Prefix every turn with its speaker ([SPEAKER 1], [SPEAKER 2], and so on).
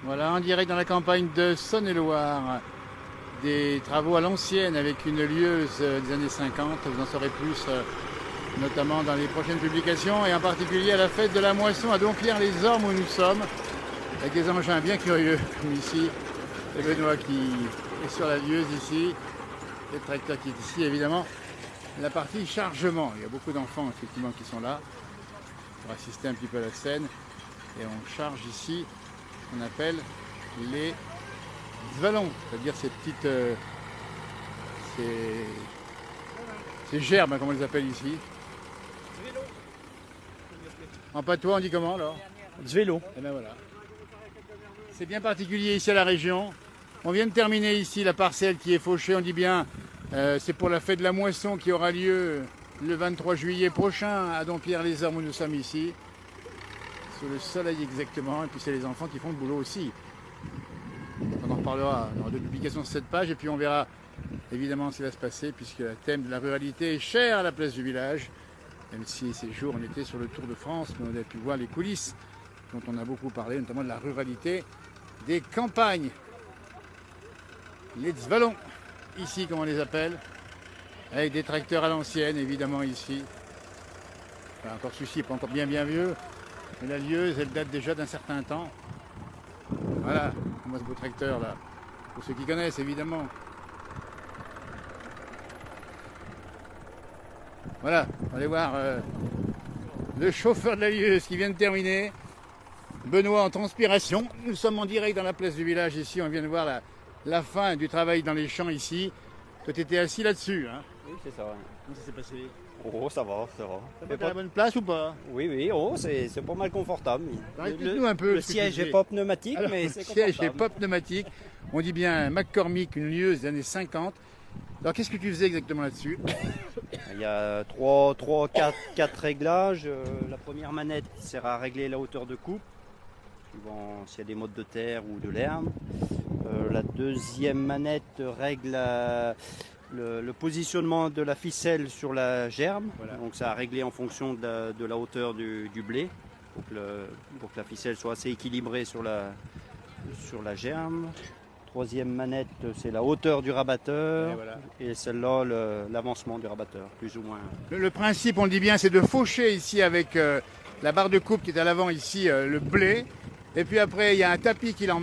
[SPEAKER 1] Voilà, en direct dans la campagne de Saône-et-Loire, des travaux à l'ancienne avec une lieuse des années 50. Vous en saurez plus, notamment dans les prochaines publications, et en particulier à la fête de la moisson à Dompierre-les-Ormes où nous sommes, avec des engins bien curieux, comme ici. C'est Benoît qui est sur la lieuse ici, et le tracteur qui est ici, évidemment. La partie chargement, il y a beaucoup d'enfants effectivement qui sont là pour assister un petit peu à la scène, et on charge ici ce qu'on appelle les vallons, c'est-à-dire ces petites ces gerbes, comme on les appelle ici. En patois on dit comment alors?
[SPEAKER 2] Du vélo.
[SPEAKER 1] Et ben voilà. C'est bien particulier ici à la région. On vient de terminer ici la parcelle qui est fauchée, on dit bien, c'est pour la fête de la moisson qui aura lieu le 23 juillet prochain à Dompierre-les-Ormes où nous sommes ici. Sous le soleil exactement, et puis c'est les enfants qui font le boulot aussi. On en reparlera, il y aura deux publications sur cette page, et puis on verra évidemment ce qui va se passer, puisque le thème de la ruralité est cher à la place du village, même si ces jours on était sur le Tour de France, mais on a pu voir les coulisses dont on a beaucoup parlé, notamment de la ruralité des campagnes. Les vallons, ici comme on les appelle, avec des tracteurs à l'ancienne, évidemment ici. Enfin, encore celui-ci n'est pas encore bien vieux, mais la lieuse, elle date déjà d'un certain temps. Voilà, moi ce beau tracteur là, pour ceux qui connaissent évidemment. Voilà, on va aller voir le chauffeur de la lieuse qui vient de terminer. Benoît en transpiration. Nous sommes en direct dans la place du village ici, on vient de voir la fin du travail dans les champs ici. Toi tu étais assis là-dessus, hein?
[SPEAKER 2] Oui, c'est ça.
[SPEAKER 1] Comment ça s'est passé?
[SPEAKER 2] Oh, ça va, ça va.
[SPEAKER 1] Ça va, t'as la bonne place ou pas?
[SPEAKER 2] Oui, oui, oh, c'est pas mal confortable.
[SPEAKER 1] Alors, explique-nous un peu
[SPEAKER 2] Le
[SPEAKER 1] ce que
[SPEAKER 2] siège
[SPEAKER 1] tu
[SPEAKER 2] n'est
[SPEAKER 1] fais.
[SPEAKER 2] pas pneumatique,
[SPEAKER 1] Alors,
[SPEAKER 2] mais
[SPEAKER 1] le
[SPEAKER 2] c'est
[SPEAKER 1] siège est
[SPEAKER 2] confortable.
[SPEAKER 1] pas pneumatique. On dit bien McCormick, une lieuse des années 50. Alors qu'est-ce que tu faisais exactement là-dessus?
[SPEAKER 2] Il y a 4 réglages. La première manette sert à régler la hauteur de coupe, suivant s'il y a des modes de terre ou de l'herbe. La deuxième manette règle le positionnement de la ficelle sur la gerbe.
[SPEAKER 1] Voilà.
[SPEAKER 2] Donc ça a réglé en fonction de la hauteur du blé, pour que la ficelle soit assez équilibrée sur la gerbe. Troisième manette, c'est la hauteur du rabatteur,
[SPEAKER 1] Et voilà.
[SPEAKER 2] et celle-là, l'avancement du rabatteur, plus ou moins.
[SPEAKER 1] Le principe, on le dit bien, c'est de faucher ici avec la barre de coupe qui est à l'avant ici, le blé. Et puis après, il y a un tapis qui l'emmène.